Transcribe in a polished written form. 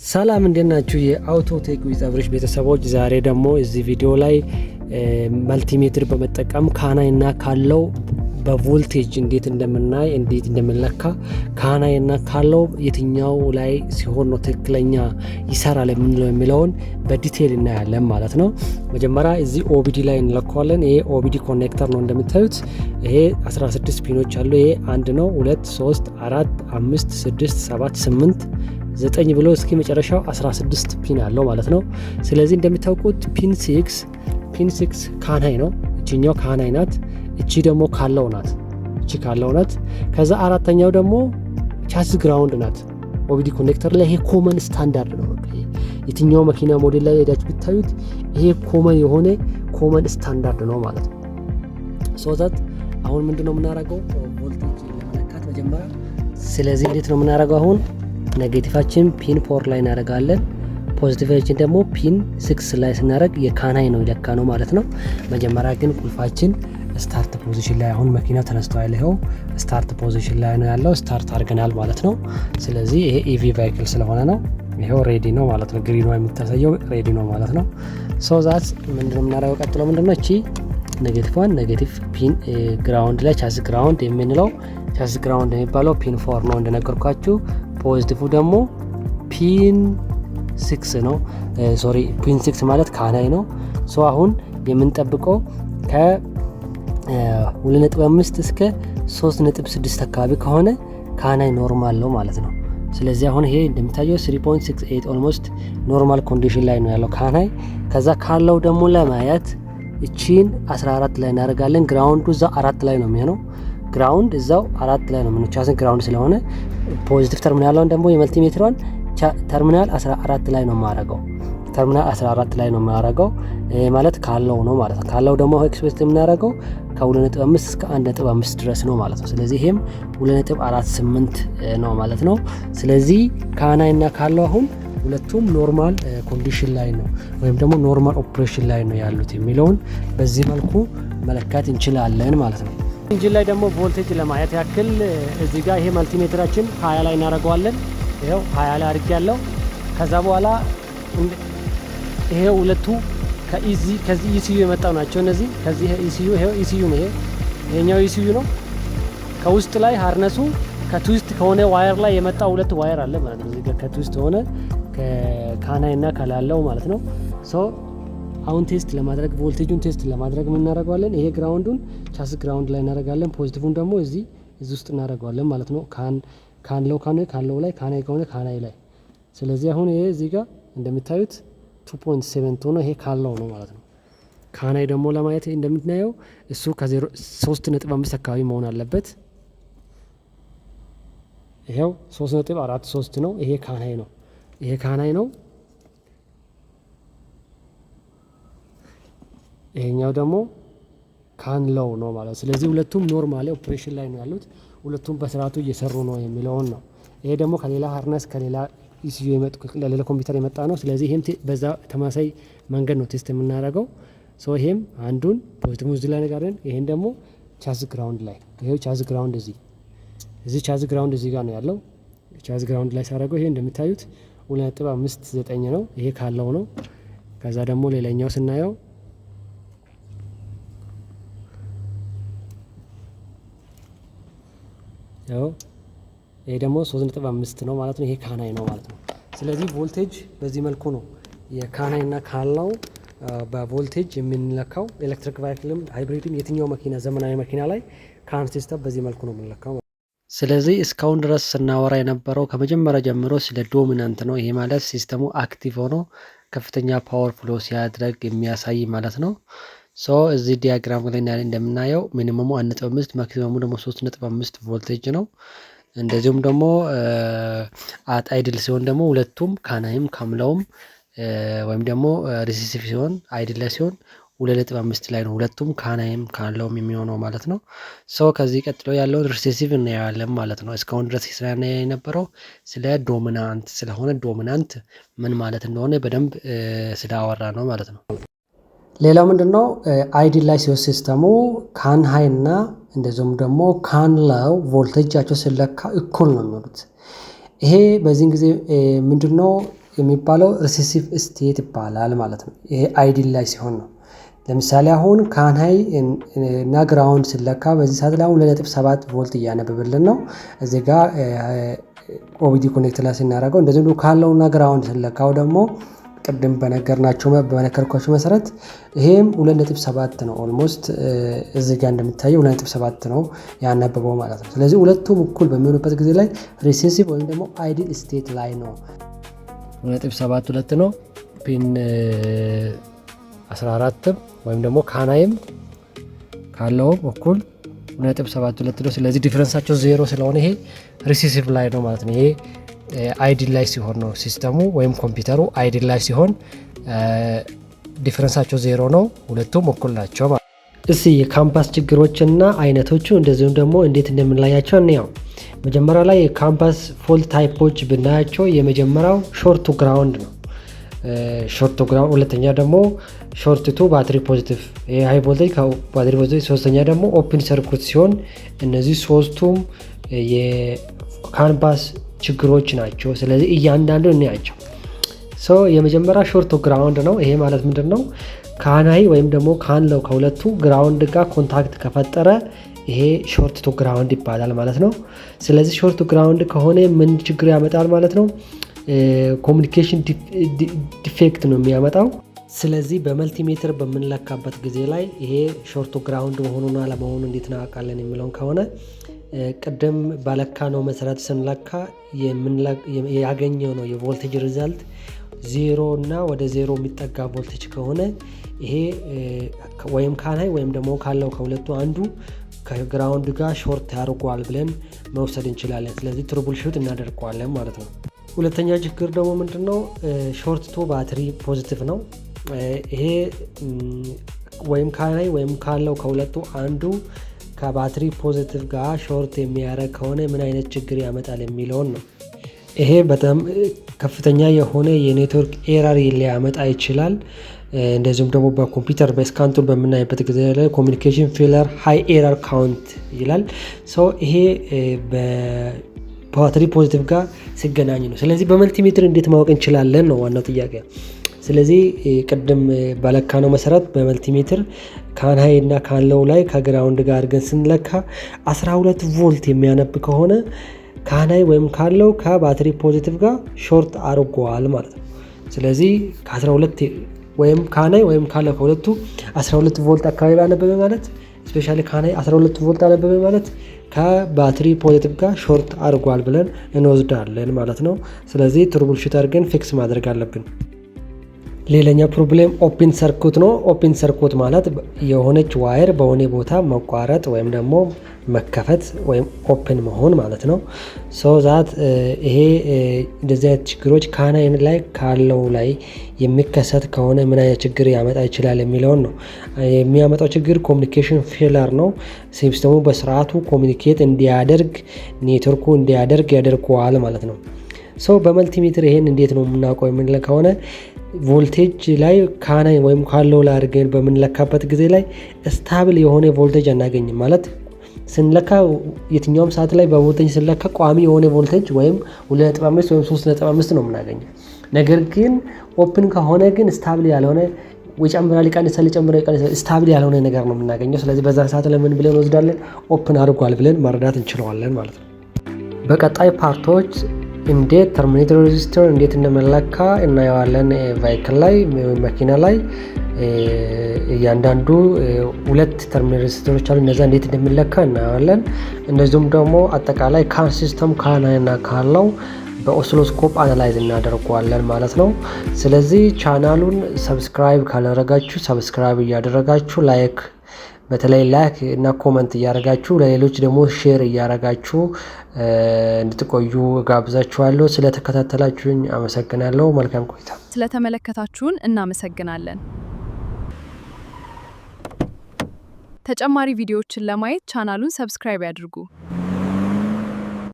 ሰላም እንደናችሁ የአውቶቴክ ዊዝ አብሪሽ ቤተሰቦች፣ ዛሬ ደግሞ እዚህ ቪዲዮ ላይ መልቲሜትር በመጠቀም ካናይና ካለው በቮልቴጅ እንዴት እንደምንለካ ካናይና ካለው የትኛው ላይ ሲሆን ነው ትክክለኛ ይሰራል የምንለው የሚለውን በዲቴል እናያለን ማለት ነው። መጀመሪያ እዚህ ኦቢዲ ላይ እንለካዋለን። ይሄ ኦቢዲ ኮኔክተር ነው እንደምታዩት። ይሄ 16 ፒኖች አሉ። ይሄ 1 ነው 2 3 4 5 6 7 8 9 ብሎ እስኪ መጨረሻው 16 ፒን አለው ማለት ነው። ስለዚህ እንደምታውቁት ፒን 6 ካናይ ነው። እቺኛው ካናይ ናት። እቺ ደግሞ ካለው ናት። ከዛ አራተኛው ደግሞ ቻስ ግራውንድ ናት። ኦቢዲ ኮኔክተር ላይ ይሄ ኮመን ስታንዳርድ ነው። በቃ የትኛው መኪና ሞዴል ላይ ሄዳችሁ ብታዩት ይሄ ኮመን ስታንዳርድ ነው ማለት ነው። ሶዛት አሁን ምንድነው የምናደርገው? ቮልቴጅ ለመለካት መጀመሪያ። ስለዚህ እንዴት ነው የምናደርገው? አሁን ኔጌቲቫችን ፒን 4 ላይ እናደርጋለን። ፖዚቲቫችን ደግሞ ፒን 6 ላይ ስናደርግ የካናይ ነው ይለካ ነው ማለት ነው። መጀመሪያ ግን ቁልፋችን ስታርት ፖዚሽን ላይ፣ አሁን መኪናው ተነስቷል። ይሄው ስታርት ፖዚሽን ላይ ነው ያለው። ስታርት አድርገናል ማለት ነው። ስለዚህ ይሄ ኢቪ ቫይክል ስለሆነ ነው። ይሄው ሬዲ ነው ማለት ነው። ግሪኗ የምታሳየው ሬዲ ነው ማለት ነው። ሶ ዛት ምንድነው የምናደርገው? ቀጥሎ ምንድነው እቺ ኔጌቲቭ ፒን ግራውንድ ላይ ቻስ ግራውንድ የምንለው ቻስ ግራውንድ የሚባለው ፒን 4 ነው እንደነገርኳችሁ። ፖዚቲቭ ደግሞ ፒን 6 ነው። ፒን 6 ማለት ካናይ ነው። ሶ አሁን የምንጠብቀው ከ2.5 እስከ 3.6 አካባቢ ከሆነ ካናይ ኖርማል ነው ማለት ነው። ስለዚህ አሁን ይሄ እንደሚታየው 3.68 ኦልሞስት ኖርማል ኮንዲሽን ላይ ነው ያለው ካናይ። ከዛ ካለው ደግሞ ለማየት እቺን 14 ላይ እናደርጋለን። ግራውንዱ እዛው 4 ላይ ነው የሚሆነው። ግራውንድ እዛው 4 ላይ ነው የምንቻስን ግራውንድ ስለሆነ ፖዚቲቭ ተርሚናሏን ደግሞ የመልቲሜትሯን ተርሚናል 14 ላይ ነው የማደርገው። ማለት ካለው ነው ማለት ነው። ካለው ደግሞ ኤክስፔክት የምናደርገው ከ2.5 እስከ 1.5 ድረስ ነው ማለት ነው። ስለዚህ ይሄም 2.48 ነው ማለት ነው። ስለዚህ ካናይ እና ካለው አሁን ሁለቱም ኖርማል ኮንዲሽን ላይ ነው ወይም ደግሞ ኖርማል ኦፕሬሽን ላይ ነው ያሉት የሚለውን በዚህ መልኩ መለካት እንችላለን ማለት ነው። ኢንጂን ላይ ደግሞ ቮልቴጅ ለማየት ያክል እዚህ ጋር ይሄ መልቲሜትራችን 20 ላይ እናደርገዋለን። ይሄው 20 ላይ አድርጌያለሁ። ከዛ በኋላ ይሄ ሁለቱ ከዚህ ኢሲዩ የመጣው ናቸው እነዚህ። ከዚህ ኢሲዩ ይሄው ኢሲዩ ነው። ይሄኛው ኢሲዩ ነው። ከውስጥ ላይ ሃርነሱ ከትዊስት ከሆነ ዋየር ላይ የመጣው ሁለት ዋየር አለ ማለት ነው። እዚህ ጋር ከትዊስት ሆነ ከካናይ እና ከላለው ማለት ነው። ሶ አሁን ቴስት ለማድረግ ቮልቴጁን ቴስት ለማድረግ ምን እናደርጋለን? ይሄ ግራውንዱን ቻስ ግራውንድ ላይ እናደርጋለን። ፖዚቲቭን ደግሞ እዚህ ውስጥ እናደርጋለን ማለት ነው። ካለው ላይ ካናይ ከሆነ ካናይ ላይ። ስለዚህ አሁን ይሄ እዚህ ጋር እንደምታዩት 2.7 ሆኖ ይሄ ካለው ነው ማለት ነው። ካናይ ደግሞ ለማየት እንደምናየው እሱ ከ3.5 አካባቢ መሆን አለበት። ይሄው 3.43 ነው። ይሄ ካናይ ነው። ይሄኛው ደግሞ ካንለው ነው ማለት። ስለዚህ ሁለቱም ኖርማሊ ኦፕሬሽን ላይ ነው ያሉት። ሁለቱም በስርዓቱ እየሰሩ ነው የሚለውን ነው። ይሄ ደግሞ ከሌላ ሃርነስ ከሌላ ኢሲዩ ለሌላ ኮምፒውተር የመጣ ነው። ስለዚህ ይሄም በዛ ተመሳሳይ መንገድ ነው ቴስት የምናደርገው። ይሄም አንዱን ፖዚቲቭ እዚህ ላይ ነገርን፣ ይሄን ደግሞ ቻስ ግራውንድ ላይ። ይሄው ቻስ ግራውንድ እዚህ ቻስ ግራውንድ እዚህ ጋር ነው ያለው። ቻስ ግራውንድ ላይ ሳደርገው ይሄ እንደምታዩት 2.59 ነው። ይሄ ካለው ነው። ከዛ ደግሞ ሌላኛው ስናየው ይሄ ደግሞ 3.5 ነው ማለት ነው። ይሄ ካናይ ነው ማለት ነው። ስለዚህ ቮልቴጅ በዚህ መልኩ ነው የካናይ እና ካለው በቮልቴጅ የምንለካው። ኤሌክትሪክ ቫይክልም ሃይብሪድም የትኛው መኪና ዘመናዊ መኪና ላይ ካን ሲስተም በዚህ መልኩ ነው የምንለካው። ስለዚህ እስካሁን ድረስ ስናወራ የነበረው ከመጀመሪያ ጀምሮ ስለ ዶሚናንት ነው። ይሄ ማለት ሲስተሙ አክቲቭ ሆኖ ከፍተኛ ፓወር ፍሎ ሲያድርግ የሚያሳይ ማለት ነው። እዚህ ዲያግራም ላይ እንደምናየው ሚኒመሙ 1.5 ማክሲመሙ ደግሞ 3.5 ቮልቴጅ ነው። እንደዚሁም ደግሞ አይድል ሲሆን ደግሞ ሁለቱም ካናይም ካምለውም ወይም ደግሞ ሪሲሲቭ ሲሆን አይድል ላይ ሲሆን 2.5 ላይ ነው። ሁለቱም ካናይም ካምለውም የሚሆነው ማለት ነው። ከዚህ ቀጥሎ ያለውን ሪሲሲቭ እናያለን ማለት ነው። እስካሁን ድረስ ስራና የነበረው ስለ ዶሚናንት ስለሆነ ዶሚናንት ምን ማለት እንደሆነ በደንብ ስላወራ ነው ማለት ነው። ሌላው ምንድነው? አይዲል ላይ ሲሆን ሲስተሙ ካን ሃይ እና እንደዚሁም ደግሞ ካን ሎው ቮልቴጃቸው ሲለካ እኩል ነው የሚሆኑት። ይሄ በዚህን ጊዜ ምንድነው የሚባለው ሪሴሲቭ ስቴት ይባላል ማለት ነው። ይሄ አይዲል ላይ ሲሆን ነው። ለምሳሌ አሁን ካን ሃይ እና ግራውንድ ስለካ በዚህ ሰዓት ላይ 2.7 ቮልት እያነበበልን ነው። እዚህ ጋር ኦቢዲ ኮኔክት ላይ ስናደርገው እንደዚህ ነው። ካለውና ግራውንድ ስለካው ደግሞ ቅድም በነገርኳችሁ መሰረት ይሄም 2.7 ነው። ኦልሞስት እዚህ ጋር እንደምታየው 2.7 ነው ያነበበው ማለት ነው። ስለዚህ ሁለቱም እኩል በሚሆኑበት ጊዜ ላይ ሪሴሲቭ ወይም ደግሞ አይዲል ስቴት ላይ ነው። 2.72 ነው። ፒን 14 ወይም ደግሞ ካናይም ካለው እኩል 2.72 ነው። ስለዚህ ዲፈረንሳቸው 0 ስለሆነ ይሄ ሪሴሲቭ ላይ ነው ማለት ነው። ይሄ አይዲል ላይ ሲሆን ነው ሲስተሙ ወይም ኮምፒውተሩ አይዲል ላይ ሲሆን ዲፈረንሳቸው 0 ነው። ሁለቱም እኩል ናቸው ማለት ነው። እስኪ የካምፓስ ችግሮችና አይነቶቹ እንደዚሁም ደግሞ እንዴት እንደምንለያቸው እንየው። መጀመሪያ ላይ የካምፓስ ፎልት ታይፖች ብናያቸው የመጀመሪያው ሾርት ቱ ግራውንድ ነው። ሾርት ቱ ግራውንድ፣ ሁለተኛ ደግሞ ሾርት ቱ ባትሪ ፖዚቲቭ ሃይ ቮልቴጅ ባትሪ ፖዚቲቭ፣ ሶስተኛ ደግሞ ኦፕን ሰርኩት ሲሆን እነዚህ ሶስቱም የካምፓስ ችግሮች ናቸው። ስለዚህ እያንዳንዱ እናያቸው። የመጀመሪያ ሾርት ቱ ግራውንድ ነው። ይሄ ማለት ምንድን ነው? ካናይ ወይም ደግሞ ካንለው ከሁለቱ ግራውንድ ጋር ኮንታክት ከፈጠረ ይሄ ሾርት ቱ ግራውንድ ይባላል ማለት ነው። ስለዚህ ሾርት ቱ ግራውንድ ከሆነ ምን ችግር ያመጣል ማለት ነው? ኮሚኒኬሽን ዲፌክት ነው የሚያመጣው። ስለዚህ በመልቲሜትር በምንለካበት ጊዜ ላይ ይሄ ሾርት ቱ ግራውንድ መሆኑን አለመሆኑን እንዴት እናውቃለን የሚለውን ከሆነ ቅድም ባለካ ነው መሰረት ስንለካ ያገኘው ነው የቮልቴጅ ሪዛልት 0 እና ወደ 0 የሚጠጋ ቮልቴጅ ከሆነ ይሄ ወይም ካናይ ወይም ደግሞ ካለው ከሁለቱ አንዱ ከግራውንድ ጋር ሾርት ያደርጓል ብለን መውሰድ እንችላለን። ስለዚህ ትሩብል ሹት እናደርገዋለን ማለት ነው። ሁለተኛ ችግር ደግሞ ምንድነው? ሾርት ቱ ባትሪ ፖዚቲቭ ነው። ይሄ ወይም ካናይ ወይም ካለው ከሁለቱ አንዱ ከባትሪ ፖዚቲቭ ጋር ሾርት የሚያደርግ ከሆነ ምን አይነት ችግር ያመጣል የሚለውን ነው። ይሄ በጣም ከፍተኛ የሆነ የኔትወርክ ኤረር ሊያመጣ ይችላል። እንደዚሁም ደግሞ በኮምፒውተር በስካን ቱል በምናይበት ጊዜ ላይ ኮሚኒኬሽን ፌለር ሃይ ኤረር ካውንት ይላል። ይሄ በባትሪ ፖዚቲቭ ጋር ሲገናኝ ነው። ስለዚህ በመልቲሜትር እንዴት ማወቅ እንችላለን ነው ዋናው ጥያቄ። ስለዚህ ቅድም ባለካ ነው መሰረት በመልቲሜትር ካን ሃይ እና ካን ሎው ላይ ከግራውንድ ጋር አድርገን ስንለካ 12 ቮልት የሚያነብ ከሆነ ካን ሃይ ወይም ካን ሎው ከባትሪ ፖዚቲቭ ጋር ሾርት አድርጓል ማለት ነው። ስለዚህ ከ12 ወይም ካን ሃይ ወይም ካን ሎው ከሁለቱ 12 ቮልት አካባቢ አነበበ ማለት ስፔሻሊ ካን ሃይ 12 ቮልት አነበበ ማለት ከባትሪ ፖዚቲቭ ጋር ሾርት አድርጓል ብለን እንወስዳለን ማለት ነው። ስለዚህ ትሩብል ሹት አድርገን ፊክስ ማድረግ አለብን። ሌላኛ ፕሮብሌም ኦፕን ሰርኩት ነው። ኦፕን ሰርኩት ማለት የሆነች ዋየር በሆነ ቦታ መቋረጥ ወይም ደግሞ መከፈት ወይም ኦፕን መሆን ማለት ነው። ዛት ይሄ እንደዚህ አይነት ችግሮች ካናይ ላይ ካለው ላይ የሚከሰት ከሆነ ምን አይነት ችግር ያመጣ ይችላል የሚለውን ነው። የሚያመጣው ችግር ኮሚኒኬሽን ፌለር ነው። ሲስተሙ በስርዓቱ ኮሚኒኬት እንዲያደርግ ኔትወርኩ እንዲያደርግ ያደርገዋል ማለት ነው። በመልቲሜትር ይሄን እንዴት ነው የምናውቀው የምንለው ከሆነ ቮልቴጅ ላይ ካናይ ወይም ካለው ላይ አድርገን በምንለካበት ጊዜ ላይ ስታብል የሆነ ቮልቴጅ አናገኝም ማለት ስንለካ የትኛውም ሰዓት ላይ በቮልቴጅ ስንለካ ቋሚ የሆነ ቮልቴጅ ወይም 2.5 ወይም 3.5 ነው የምናገኘው። ነገር ግን ኦፕን ከሆነ ግን ስታብል ያልሆነ ይጨምራል፣ ይቀንሳል፣ ይቀንሳል ስታብል ያልሆነ ነገር ነው የምናገኘው። ስለዚህ በዛ ሰዓት ለምን ብለን ወስዳለን ኦፕን አድርጓል ብለን መረዳት እንችላለን ማለት ነው። በቀጣይ ፓርቶች እንዴት ተርሚኔተር ሬዚስተር እንዴት እንደመለካ እናየዋለን። ቫይክል ላይ መኪና ላይ እያንዳንዱ 2 ተርሚኔተር ሬዚስተሮች አሉ። እነዛ እንዴት እንደሚለካ እናየዋለን። እንደዚሁም ደግሞ አጠቃላይ ካን ሲስተም ካናይና ካለው በኦሲሎስኮፕ አናላይዝ እናደርገዋለን ማለት ነው። ስለዚህ ቻናሉን ሰብስክራይብ ካላደረጋችሁ ሰብስክራይብ እያደረጋችሁ በተለይ ላይክ እና ኮመንት እያደረጋችሁ ለሌሎች ደግሞ ሼር እያደረጋችሁ እንድትቆዩ ጋብዛችኋለሁ። ስለተከታተላችሁኝ አመሰግናለሁ። መልካም ቆይታ። ስለተመለከታችሁን እናመሰግናለን። ተጨማሪ ቪዲዮዎችን ለማየት ቻናሉን ሰብስክራይብ ያድርጉ።